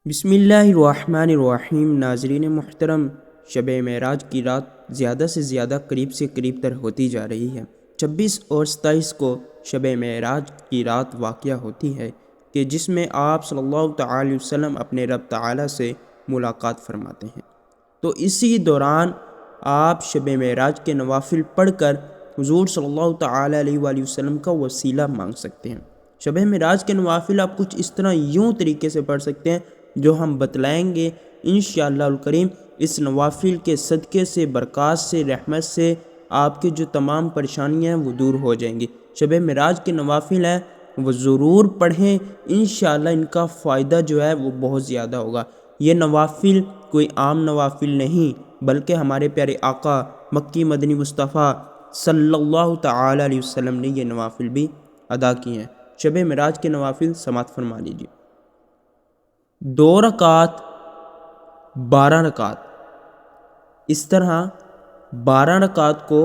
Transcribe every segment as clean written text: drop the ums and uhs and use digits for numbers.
بسم اللہ الرحمن الرحیم۔ ناظرین محترم، شب معراج کی رات زیادہ سے زیادہ قریب سے قریب تر ہوتی جا رہی ہے۔ 26 اور 27 کو شب معراج کی رات واقعہ ہوتی ہے کہ جس میں آپ صلی اللہ تعالی وسلم اپنے رب تعالی سے ملاقات فرماتے ہیں۔ تو اسی دوران آپ شب معراج کے نوافل پڑھ کر حضور صلی اللہ تعالی علیہ وآلہ وسلم کا وسیلہ مانگ سکتے ہیں۔ شب معراج کے نوافل آپ کچھ اس طرح یوں طریقے سے پڑھ سکتے ہیں جو ہم بتلائیں گے انشاءاللہ الکریم۔ اس نوافل کے صدقے سے، برکات سے، رحمت سے آپ کے جو تمام پریشانیاں ہیں وہ دور ہو جائیں گی۔ شب معراج کے نوافل ہیں وہ ضرور پڑھیں، انشاءاللہ ان کا فائدہ جو ہے وہ بہت زیادہ ہوگا۔ یہ نوافل کوئی عام نوافل نہیں بلکہ ہمارے پیارے آقا مکی مدنی مصطفیٰ صلی اللہ تعالی علیہ وسلم نے یہ نوافل بھی ادا کیے ہیں۔ شب معراج کے نوافل سماعت فرما لیجیے۔ 2 رکعت 12 رکعت، اس طرح 12 رکعت کو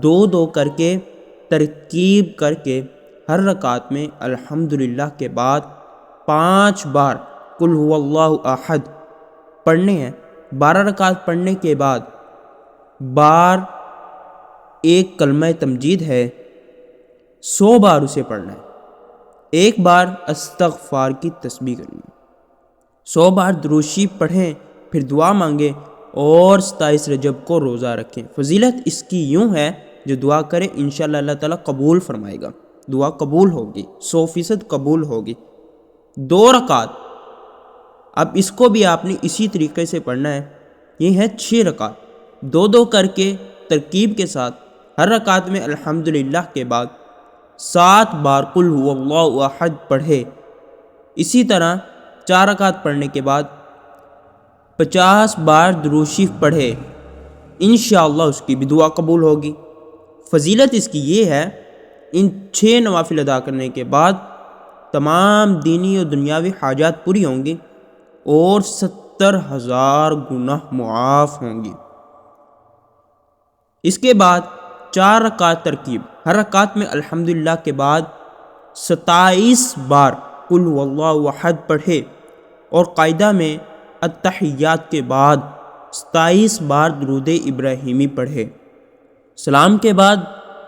2 کر کے ترکیب کر کے ہر رکعت میں الحمدللہ کے بعد 5 بار قل هو اللہ احد پڑھنے ہیں۔ 12 رکعت پڑھنے کے بعد بار ایک کلمہ تمجید ہے، 100 بار اسے پڑھنا ہے۔ ایک بار استغفار کی تسبیح کرنی ہے، 100 بار درود شریف پڑھیں، پھر دعا مانگیں اور 27 رجب کو روزہ رکھیں۔ فضیلت اس کی یوں ہے، جو دعا کرے انشاءاللہ اللہ تعالیٰ قبول فرمائے گا، دعا قبول ہوگی، 100% قبول ہوگی۔ 2 رکعت، اب اس کو بھی آپ نے اسی طریقے سے پڑھنا ہے۔ یہ ہے 6 رکعت، 2 کر کے ترکیب کے ساتھ ہر رکعت میں الحمدللہ کے بعد 7 بار قل هو اللہ احد پڑھے۔ اسی طرح 4 رکعت پڑھنے کے بعد 50 بار درود شریف پڑھے، انشاءاللہ اس کی بھی دعا قبول ہوگی۔ فضیلت اس کی یہ ہے، ان 6 نوافل ادا کرنے کے بعد تمام دینی اور دنیاوی حاجات پوری ہوں گی اور 70,000 گناہ معاف ہوں گی۔ اس کے بعد 4 رکعت ترکیب، ہر رکعت میں الحمدللہ کے بعد 27 بار قل هو اللہ احد پڑھے اور قاعدہ میں التحیات کے بعد 27 بار درود ابراہیمی پڑھے۔ سلام کے بعد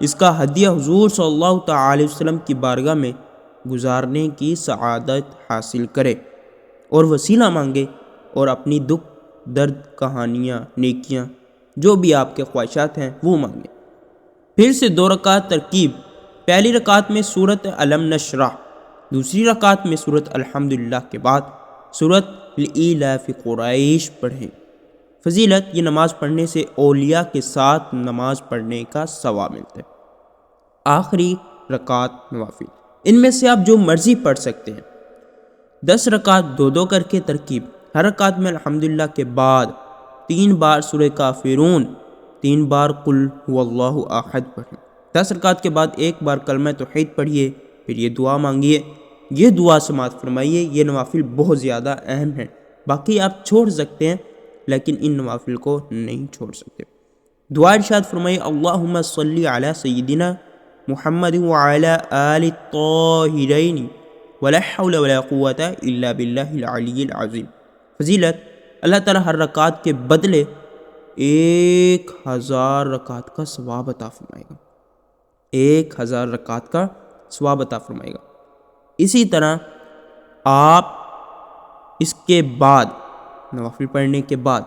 اس کا ہدیہ حضور صلی اللہ تعالی وسلم کی بارگاہ میں گزارنے کی سعادت حاصل کرے اور وسیلہ مانگے اور اپنی دکھ درد، کہانیاں، نیکیاں، جو بھی آپ کے خواہشات ہیں وہ مانگیں۔ پھر سے 2 رکعت ترکیب، پہلی رکعت میں سورۃ الم نشرح، دوسری رکعت میں سورۃ الحمدللہ کے بعد سورۃ لإلاف قریش پڑھیں۔ فضیلت، یہ نماز پڑھنے سے اولیاء کے ساتھ نماز پڑھنے کا ثواب ملتا ہے۔ آخری رکعت نوافل، ان میں سے آپ جو مرضی پڑھ سکتے ہیں۔ 10 رکعت 2 کر کے ترکیب، ہر رکعت میں الحمدللہ کے بعد 3 بار سورہ کافرون، 3 بار قل هو اللہ احد پڑھیں۔ 10 رکعت کے بعد 1 بار کلمہ توحید پڑھیے، پھر یہ دعا مانگیے، یہ دعا سماعت فرمائیے۔ یہ نوافل بہت زیادہ اہم ہیں، باقی آپ چھوڑ سکتے ہیں لیکن ان نوافل کو نہیں چھوڑ سکتے۔ دعا ارشاد فرمائیے، اللہم صلی علی سیدنا محمد وعلی آل الطاہرین ولا حول ولا قوة الا باللہ العلی العظیم۔ فضیلت، اللہ تعالیٰ ہر رکعت کے بدلے 1000 رکعت کا ثواب عطا فرمائے گا، 1000 رکعت کا ثواب عطا فرمائے گا۔ اسی طرح آپ اس کے بعد نوافل پڑھنے کے بعد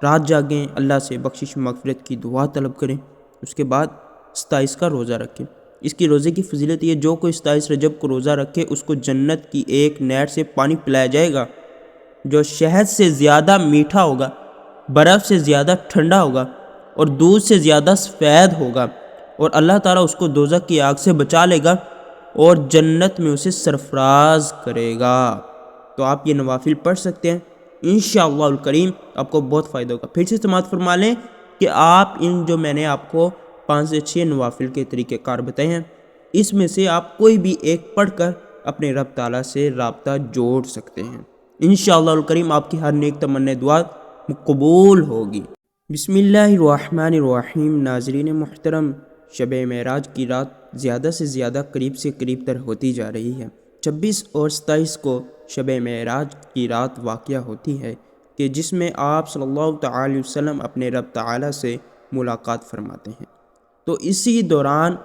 رات جاگیں، اللہ سے بخشش مغفرت کی دعا طلب کریں، اس کے بعد 27 کا روزہ رکھیں۔ اس کی روزے کی فضیلت یہ، جو کوئی 27 رجب کو روزہ رکھے اس کو جنت کی ایک نہر سے پانی پلایا جائے گا جو شہد سے زیادہ میٹھا ہوگا، برف سے زیادہ ٹھنڈا ہوگا اور دودھ سے زیادہ سفید ہوگا، اور اللہ تعالیٰ اس کو دوزخ کی آگ سے بچا لے گا اور جنت میں اسے سرفراز کرے گا۔ تو آپ یہ نوافل پڑھ سکتے ہیں، انشاءاللہ الکریم آپ کو بہت فائدہ ہوگا۔ پھر سے سماعت فرما لیں کہ آپ ان جو میں نے آپ کو 5 سے 6 نوافل کے طریقہ کار بتائے ہیں، اس میں سے آپ کوئی بھی ایک پڑھ کر اپنے رب تعالیٰ سے رابطہ جوڑ سکتے ہیں۔ انشاءاللہ الکریم آپ کی ہر نیک تمنا دعا قبول ہوگی۔ بسم اللہ الرحمن الرحیم۔ ناظرین محترم، شب معراج کی رات زیادہ سے زیادہ قریب سے قریب تر ہوتی جا رہی ہے۔ 26 اور 27 کو شب معراج کی رات واقع ہوتی ہے کہ جس میں آپ صلی اللہ تعالی علیہ وسلم اپنے رب تعالی سے ملاقات فرماتے ہیں۔ تو اسی دوران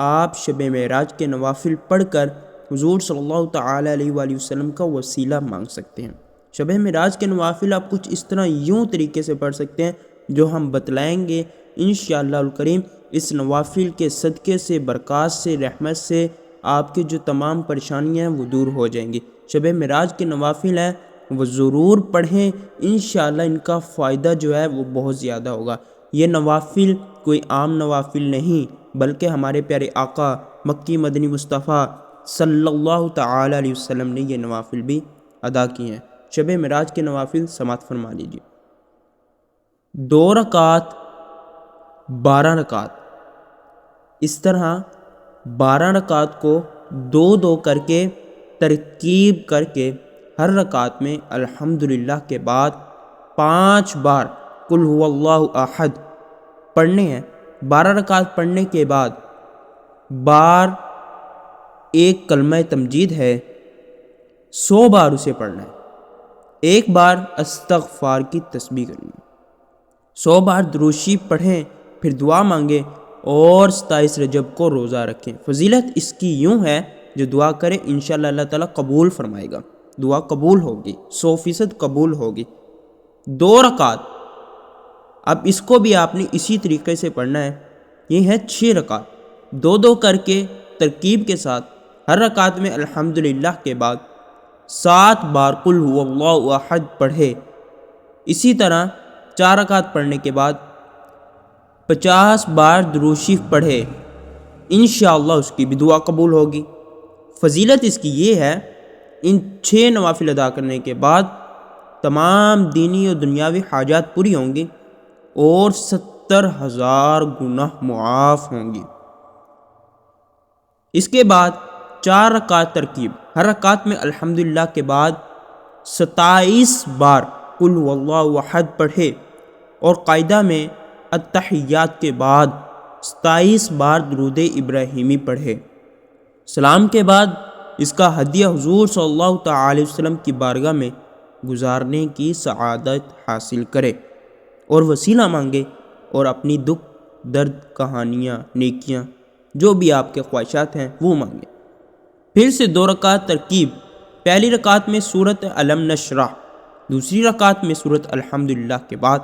آپ شب معراج کے نوافل پڑھ کر حضور صلی اللہ تعالی علیہ وآلہ وسلم کا وسیلہ مانگ سکتے ہیں۔ شب معراج کے نوافل آپ کچھ اس طرح یوں طریقے سے پڑھ سکتے ہیں جو ہم بتلائیں گے انشاءاللہ الکریم۔ اس نوافل کے صدقے سے، برکات سے، رحمت سے آپ کی جو تمام پریشانیاں ہیں وہ دور ہو جائیں گی۔ شب معراج کے نوافل ہیں وہ ضرور پڑھیں، انشاءاللہ ان کا فائدہ جو ہے وہ بہت زیادہ ہوگا۔ یہ نوافل کوئی عام نوافل نہیں بلکہ ہمارے پیارے آقا مکی مدنی مصطفیٰ صلی اللہ تعالی علیہ وسلم نے یہ نوافل بھی ادا کیے ہیں۔ شب معراج کے نوافل سماعت فرما لیجیے۔ 2 رکعت 12 رکعت، اس طرح 12 رکعت کو 2 کر کے ترکیب کر کے ہر رکعت میں الحمدللہ کے بعد 5 بار قل هو اللہ احد پڑھنے ہیں۔ 12 رکعت پڑھنے کے بعد بار ایک کلمہ تمجید ہے 100 بار اسے پڑھنا ہے۔ ایک بار استغفار کی تسبیح کرنی ہے، 100 بار درود شریف پڑھیں، پھر دعا مانگیں اور 27 رجب کو روزہ رکھیں۔ فضیلت اس کی یوں ہے جو دعا کرے انشاءاللہ اللہ تعالیٰ قبول فرمائے گا، دعا قبول ہوگی، 100% قبول ہوگی۔ 2 رکعت، اب اس کو بھی آپ نے اسی طریقے سے پڑھنا ہے۔ یہ ہے 6 رکعت، 2 کر کے ترکیب کے ساتھ ہر رکعت میں الحمدللہ کے بعد 7 بار قل هو اللہ احد پڑھے۔ اسی طرح 4 رکعت پڑھنے کے بعد 50 بار درود شریف پڑھے، انشاءاللہ اس کی بھی دعا قبول ہوگی۔ فضیلت اس کی یہ ہے ان 6 نوافل ادا کرنے کے بعد تمام دینی اور دنیاوی حاجات پوری ہوں گی اور 70,000 گناہ معاف ہوں گی۔ اس کے بعد 4 رکعت ترکیب، ہر رکعت میں الحمدللہ کے بعد 27 بار قل هو اللہ احد پڑھے اور قاعدہ میں التحیات کے بعد 27 بار درود ابراہیمی پڑھے۔ سلام کے بعد اس کا ہدیہ حضور صلی اللہ تعالی وسلم کی بارگاہ میں گزارنے کی سعادت حاصل کرے اور وسیلہ مانگے اور اپنی دکھ درد کہانیاں نیکیاں جو بھی آپ کے خواہشات ہیں وہ مانگے۔ پھر سے 2 رکعت ترکیب، پہلی رکعت میں سورۃ الم نشرح، دوسری رکعت میں سورۃ الحمدللہ کے بعد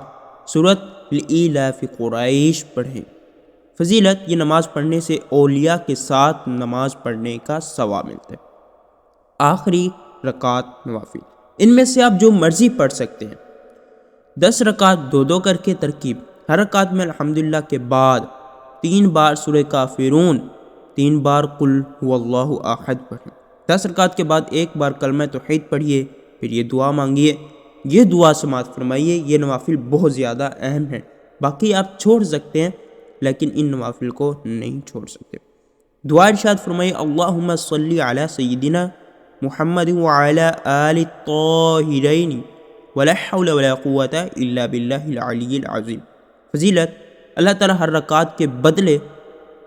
سورۃ لإلاف قریش پڑھیں۔ فضیلت، یہ نماز پڑھنے سے اولیاء کے ساتھ نماز پڑھنے کا ثواب ملتا ہے۔ آخری رکعت نوافل، ان میں سے آپ جو مرضی پڑھ سکتے ہیں۔ 10 رکعت 2 کر کے ترکیب، ہر رکعت میں الحمدللہ کے بعد 3 بار سورہ کافرون، 3 بار قل هو اللہ احد پڑھیں۔ 10 رکعت کے بعد 1 بار کلمہ توحید پڑھیے، پھر یہ دعا مانگیے، یہ دعا سماعت فرمائیے۔ یہ نوافل بہت زیادہ اہم ہیں، باقی آپ چھوڑ سکتے ہیں لیکن ان نوافل کو نہیں چھوڑ سکتے۔ دعا ارشاد فرمائیے اللہم صلی علی سیدنا محمد وعلی آل الطاہرین ولا حول ولا قوة الا باللہ العلی العظیم۔ فضیلت، اللہ تعالیٰ ہر رکعت کے بدلے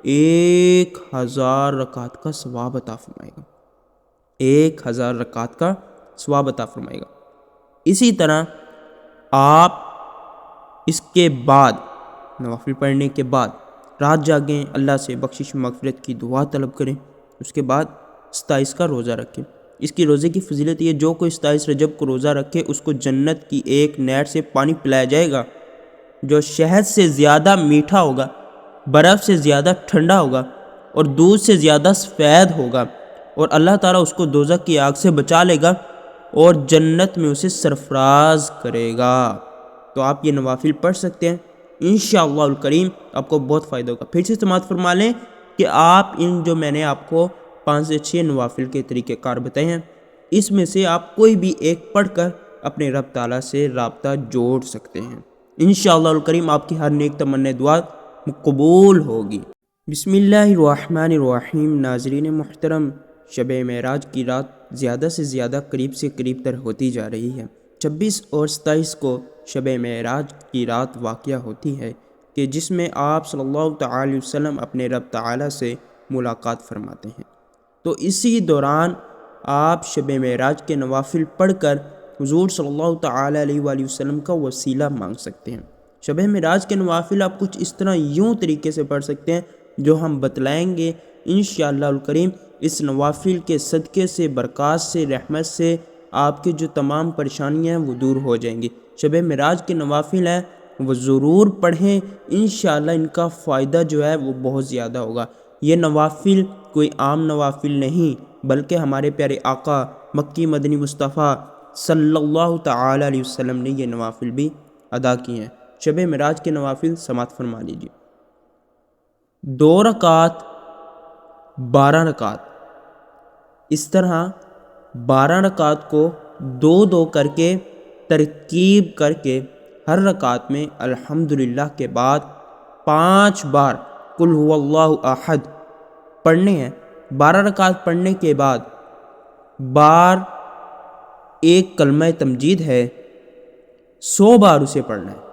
1000 رکعت کا ثواب عطا فرمائے گا، 1000 رکعت کا ثواب عطا فرمائے گا۔ اسی طرح آپ اس کے بعد نوافل پڑھنے کے بعد رات جاگیں، اللہ سے بخشش مغفرت کی دعا طلب کریں، اس کے بعد 27 کا روزہ رکھیں۔ اس کی روزے کی فضیلت یہ، جو کوئی 27 رجب کو روزہ رکھے اس کو جنت کی ایک نہر سے پانی پلایا جائے گا جو شہد سے زیادہ میٹھا ہوگا، برف سے زیادہ ٹھنڈا ہوگا اور دودھ سے زیادہ سفید ہوگا، اور اللہ تعالیٰ اس کو دوزخ کی آگ سے بچا لے گا اور جنت میں اسے سرفراز کرے گا۔ تو آپ یہ نوافل پڑھ سکتے ہیں، انشاءاللہ الکریم آپ کو بہت فائدہ ہوگا۔ پھر سے سماعت فرما لیں کہ آپ ان جو میں نے آپ کو 5 سے 6 نوافل کے طریقہ کار بتائے ہیں، اس میں سے آپ کوئی بھی ایک پڑھ کر اپنے رب تعالیٰ سے رابطہ جوڑ سکتے ہیں۔ انشاءاللہ الکریم آپ کی ہر نیک تمنا دعا قبول ہوگی۔ بسم اللہ الرحمن الرحیم۔ ناظرین محترم، شب معراج کی رات زیادہ سے زیادہ قریب سے قریب تر ہوتی جا رہی ہے۔ 26 اور 27 کو شب معراج کی رات واقع ہوتی ہے کہ جس میں آپ صلی اللہ تعالی وسلم اپنے رب تعالی سے ملاقات فرماتے ہیں۔ تو اسی دوران آپ شب معراج کے نوافل پڑھ کر حضور صلی اللہ تعالیٰ علیہ وآلہ وسلم کا وسیلہ مانگ سکتے ہیں۔ شب معراج کے نوافل آپ کچھ اس طرح یوں طریقے سے پڑھ سکتے ہیں جو ہم بتلائیں گے انشاءاللہ الکریم۔ اس نوافل کے صدقے سے، برکات سے، رحمت سے آپ کے جو تمام پریشانیاں ہیں وہ دور ہو جائیں گی۔ شب معراج کے نوافل ہیں وہ ضرور پڑھیں، انشاءاللہ ان کا فائدہ جو ہے وہ بہت زیادہ ہوگا۔ یہ نوافل کوئی عام نوافل نہیں بلکہ ہمارے پیارے آقا مکی مدنی مصطفیٰ صلی اللہ تعالیٰ علیہ وسلم نے یہ نوافل بھی ادا کیے ہیں۔ شب معراج کے نوافل سماعت فرما لیجیے۔ 2 رکعت 12 رکعت، اس طرح 12 رکعت کو 2 کر کے ترکیب کر کے ہر رکعت میں الحمدللہ کے بعد 5 بار قل هو اللہ احد پڑھنے ہیں۔ 12 رکعت پڑھنے کے بعد بار ایک کلمہ تمجید ہے 100 بار اسے پڑھنا ہے۔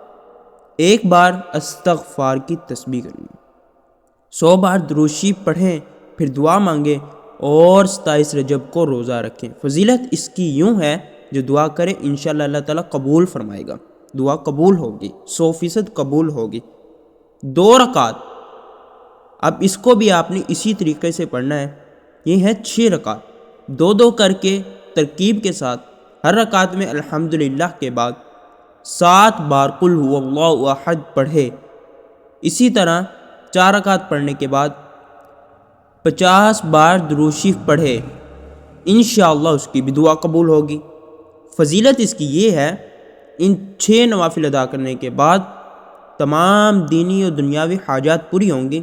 ایک بار استغفار کی تسبیح کرنی ہے، 100 بار درود شریف پڑھیں، پھر دعا مانگیں اور 27 رجب کو روزہ رکھیں۔ فضیلت اس کی یوں ہے جو دعا کرے انشاءاللہ اللہ تعالیٰ قبول فرمائے گا، دعا قبول ہوگی، 100% قبول ہوگی۔ 2 رکعت، اب اس کو بھی آپ نے اسی طریقے سے پڑھنا ہے۔ یہ ہے 6 رکعت، 2 کر کے ترکیب کے ساتھ ہر رکعت میں الحمدللہ کے بعد 7 بار قل هو اللہ احد پڑھے۔ اسی طرح 4 رکعت پڑھنے کے بعد 50 بار درود شریف پڑھے، انشاءاللہ اس کی بھی دعا قبول ہوگی۔ فضیلت اس کی یہ ہے ان 6 نوافل ادا کرنے کے بعد تمام دینی اور دنیاوی حاجات پوری ہوں گی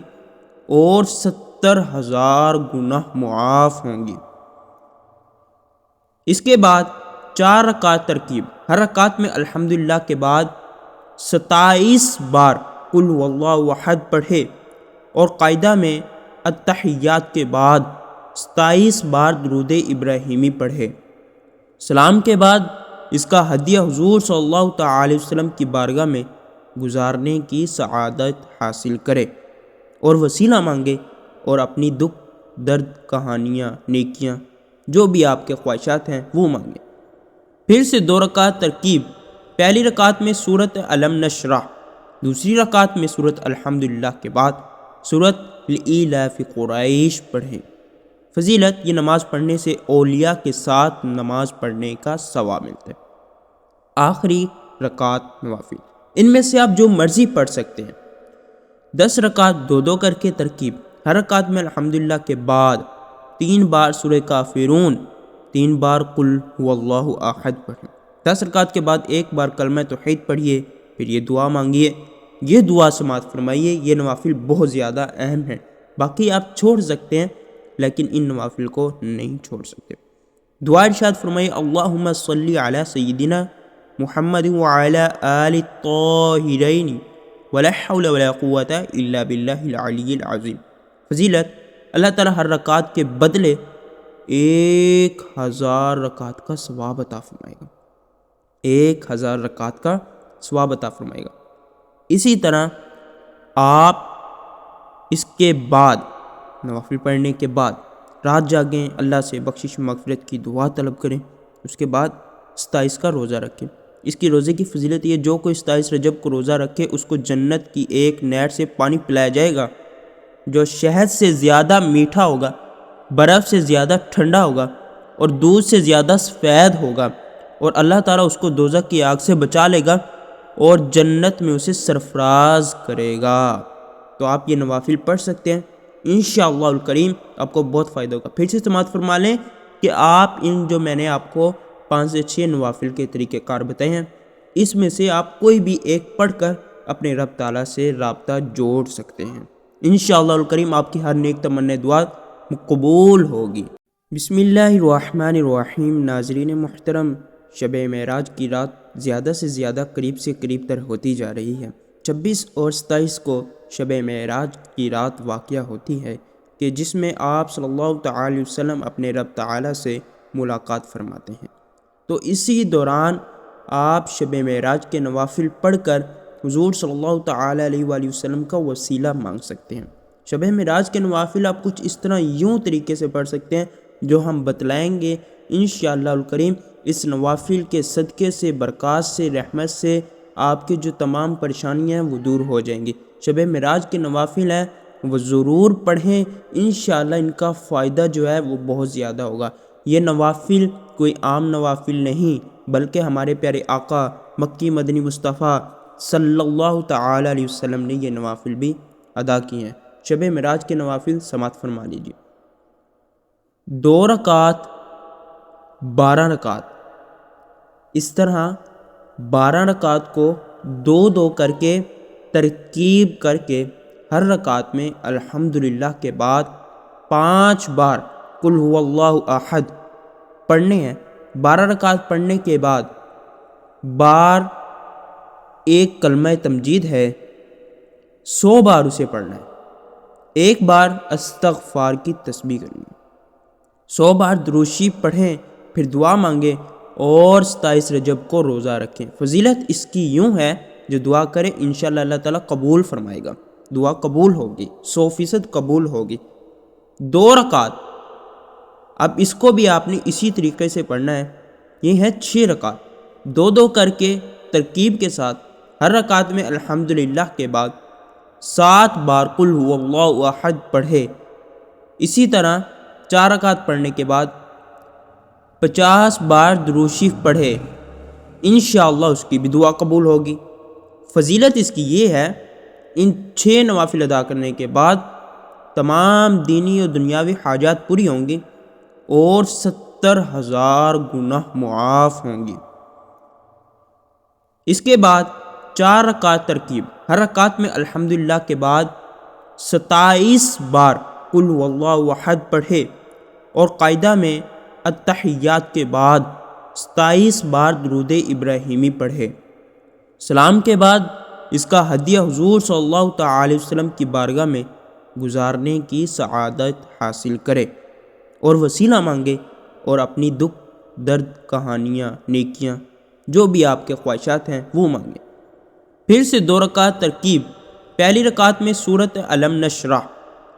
اور 70,000 گناہ معاف ہوں گی۔ اس کے بعد 4 رکعت ترکیب، ہر رکعت میں الحمدللہ کے بعد 27 بار قل هو اللہ احد پڑھے اور قاعدہ میں التحیات کے بعد 27 بار درود ابراہیمی پڑھے۔ سلام کے بعد اس کا ہدیہ حضور صلی اللہ تعالی وسلم کی بارگاہ میں گزارنے کی سعادت حاصل کرے اور وسیلہ مانگے اور اپنی دکھ درد کہانیاں نیکیاں جو بھی آپ کے خواہشات ہیں وہ مانگے۔ پھر سے 2 رکعت ترکیب، پہلی رکعت میں سورۃ الم نشرح، دوسری رکعت میں سورۃ الحمدللہ کے بعد سورۃ لإلاف قریش پڑھیں۔ فضیلت، یہ نماز پڑھنے سے اولیاء کے ساتھ نماز پڑھنے کا ثواب ملتا ہے۔ آخری رکعت نوافل، ان میں سے آپ جو مرضی پڑھ سکتے ہیں۔ 10 رکعت 2 کر کے ترکیب، ہر رکعت میں الحمدللہ کے بعد 3 بار سورہ کافرون، 3 بار قل هو اللہ احد پڑھیں۔ 10 رکعت کے بعد 1 بار کلمہ توحید پڑھیے، پھر یہ دعا مانگیے، یہ دعا سماعت فرمائیے۔ یہ نوافل بہت زیادہ اہم ہیں، باقی آپ چھوڑ سکتے ہیں لیکن ان نوافل کو نہیں چھوڑ سکتے۔ دعا ارشاد فرمائیے اللہم صلی علی سیدنا محمد وعلی آل الطاہرین ولا حول ولا قوة الا باللہ العلی العظیم۔ فضیلت، اللہ تعالیٰ ہر رکعت کے بدلے 1000 رکعت کا ثواب عطا فرمائے گا، 1000 رکعت کا ثواب عطا فرمائے گا۔ اسی طرح آپ اس کے بعد نوافل پڑھنے کے بعد رات جاگیں، اللہ سے بخشش مغفرت کی دعا طلب کریں، اس کے بعد 27 کا روزہ رکھیں۔ اس کی روزے کی فضیلت یہ، جو کوئی 27 رجب کو روزہ رکھے اس کو جنت کی ایک نہر سے پانی پلایا جائے گا جو شہد سے زیادہ میٹھا ہوگا، برف سے زیادہ ٹھنڈا ہوگا اور دودھ سے زیادہ سفید ہوگا، اور اللہ تعالیٰ اس کو دوزخ کی آگ سے بچا لے گا اور جنت میں اسے سرفراز کرے گا۔ تو آپ یہ نوافل پڑھ سکتے ہیں، انشاءاللہ الکریم آپ کو بہت فائدہ ہوگا۔ پھر سے سماعت فرما لیں کہ آپ ان جو میں نے آپ کو 5 سے 6 نوافل کے طریقہ کار بتائے ہیں، اس میں سے آپ کوئی بھی ایک پڑھ کر اپنے رب تعالیٰ سے رابطہ جوڑ سکتے ہیں۔ انشاءاللہ الکریم آپ کی ہر نیک تمنا دعا قبول ہوگی۔ بسم اللہ الرحمن الرحیم۔ ناظرین محترم، شب معراج کی رات زیادہ سے زیادہ قریب سے قریب تر ہوتی جا رہی ہے۔ 26 اور 27 کو شب معراج کی رات واقعہ ہوتی ہے کہ جس میں آپ صلی اللہ تعالی وسلم اپنے رب تعالیٰ سے ملاقات فرماتے ہیں۔ تو اسی دوران آپ شب معراج کے نوافل پڑھ کر حضور صلی اللہ تعالی علیہ وآلہ وسلم کا وسیلہ مانگ سکتے ہیں۔ شب معراج کے نوافل آپ کچھ اس طرح یوں طریقے سے پڑھ سکتے ہیں جو ہم بتلائیں گے انشاءاللہ الکریم اس نوافل کے صدقے سے، برکات سے، رحمت سے آپ کی جو تمام پریشانیاں ہیں وہ دور ہو جائیں گی۔ شب معراج کے نوافل ہیں وہ ضرور پڑھیں، انشاءاللہ ان کا فائدہ جو ہے وہ بہت زیادہ ہوگا۔ یہ نوافل کوئی عام نوافل نہیں بلکہ ہمارے پیارے آقا مکی مدنی مصطفیٰ صلی اللہ تعالی علیہ وسلم نے یہ نوافل بھی ادا کیے ہیں۔ شب معراج کے نوافل سماعت فرما لیجیے۔ 2 رکعت 12 رکعت، اس طرح 12 رکعت کو 2 کر کے ترکیب کر کے ہر رکعت میں الحمدللہ کے بعد 5 بار قل هو اللہ احد پڑھنے ہیں۔ 12 رکعت پڑھنے کے بعد بار ایک کلمہ تمجید ہے 100 بار اسے پڑھنا ہے۔ ایک بار استغفار کی تسبیح کرنی ہے، 100 بار درود شریف پڑھیں، پھر دعا مانگیں اور 27 رجب کو روزہ رکھیں۔ فضیلت اس کی یوں ہے جو دعا کرے انشاءاللہ اللہ تعالیٰ قبول فرمائے گا، دعا قبول ہوگی، 100% قبول ہوگی۔ 2 رکعت، اب اس کو بھی آپ نے اسی طریقے سے پڑھنا ہے، یہ ہے 6 رکعت، 2 کر کے ترکیب کے ساتھ ہر رکعت میں الحمدللہ کے بعد 7 بار قل هو اللہ احد پڑھے۔ اسی طرح 4 رکعت پڑھنے کے بعد 50 بار درود شریف پڑھے، انشاءاللہ اس کی بھی دعا قبول ہوگی۔ فضیلت اس کی یہ ہے ان 6 نوافل ادا کرنے کے بعد تمام دینی اور دنیاوی حاجات پوری ہوں گی اور 70,000 گناہ معاف ہوں گی۔ اس کے بعد 4 رکعت ترکیب، ہر رکعت میں الحمدللہ کے بعد 27 بار قل هو اللہ احد پڑھے اور قاعدہ میں التحیات کے بعد 27 بار درود ابراہیمی پڑھے۔ سلام کے بعد اس کا ہدیہ حضور صلی اللہ تعالی وسلم کی بارگاہ میں گزارنے کی سعادت حاصل کرے اور وسیلہ مانگے اور اپنی دکھ درد کہانیاں نیکیاں جو بھی آپ کے خواہشات ہیں وہ مانگے۔ پھر سے 2 رکعت ترکیب، پہلی رکعت میں سورۃ الم نشرح،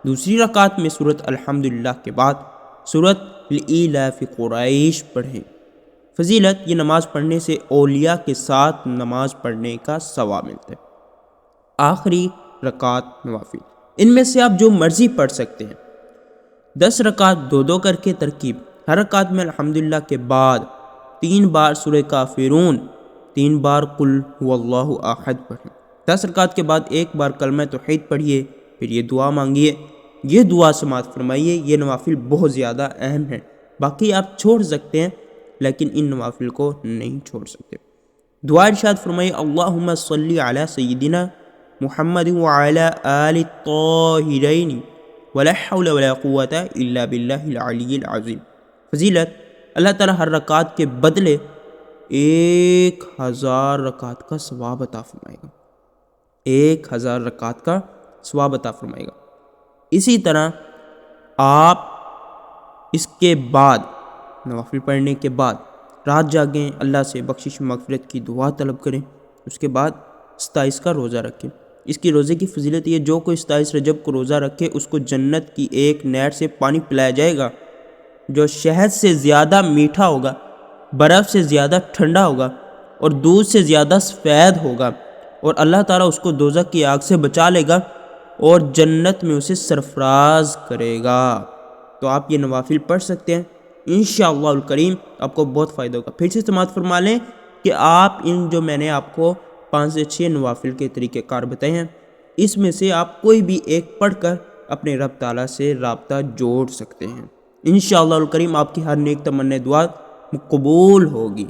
دوسری رکعت میں سورۃ الحمدللہ کے بعد سورۃ لإلاف قریش پڑھیں۔ فضیلت، یہ نماز پڑھنے سے اولیاء کے ساتھ نماز پڑھنے کا ثواب ملتا ہے۔ آخری رکعت نوافل، ان میں سے آپ جو مرضی پڑھ سکتے ہیں۔ 10 رکعت 2 کر کے ترکیب، ہر رکعت میں الحمدللہ کے بعد 3 بار سورہ کافرون، 3 بار قل هو اللہ احد پڑھیں۔ 10 رکعت کے بعد 1 بار کلمہ توحید پڑھیے، پھر یہ دعا مانگیے، یہ دعا سماعت فرمائیے۔ یہ نوافل بہت زیادہ اہم ہیں، باقی آپ چھوڑ سکتے ہیں لیکن ان نوافل کو نہیں چھوڑ سکتے۔ دعا ارشاد فرمائیے اللہم صلی علی سیدنا محمد وعلی آل الطاہرین ولا حول ولا قوة الا باللہ العلی العظیم۔ فضیلت، اللہ تعالیٰ ہر رکعت کے بدلے 1000 رکعت کا ثواب عطا فرمائے گا، 1000 رکعت کا ثواب عطا فرمائے گا۔ اسی طرح آپ اس کے بعد نوافل پڑھنے کے بعد رات جاگیں، اللہ سے بخشش مغفرت کی دعا طلب کریں، اس کے بعد 27 کا روزہ رکھیں۔ اس کی روزے کی فضیلت یہ، جو کوئی 27 رجب کو روزہ رکھے اس کو جنت کی ایک نہر سے پانی پلایا جائے گا جو شہد سے زیادہ میٹھا ہوگا، برف سے زیادہ ٹھنڈا ہوگا اور دودھ سے زیادہ سفید ہوگا، اور اللہ تعالیٰ اس کو دوزخ کی آگ سے بچا لے گا اور جنت میں اسے سرفراز کرے گا۔ تو آپ یہ نوافل پڑھ سکتے ہیں، انشاءاللہ الکریم آپ کو بہت فائدہ ہوگا۔ پھر سے سماعت فرما لیں کہ آپ ان جو میں نے آپ کو 5 سے 6 نوافل کے طریقہ کار بتائے ہیں، اس میں سے آپ کوئی بھی ایک پڑھ کر اپنے رب تعالیٰ سے رابطہ جوڑ سکتے ہیں۔ انشاءاللہ الکریم آپ کی ہر نیک تمنا دعا قبول ہوگی۔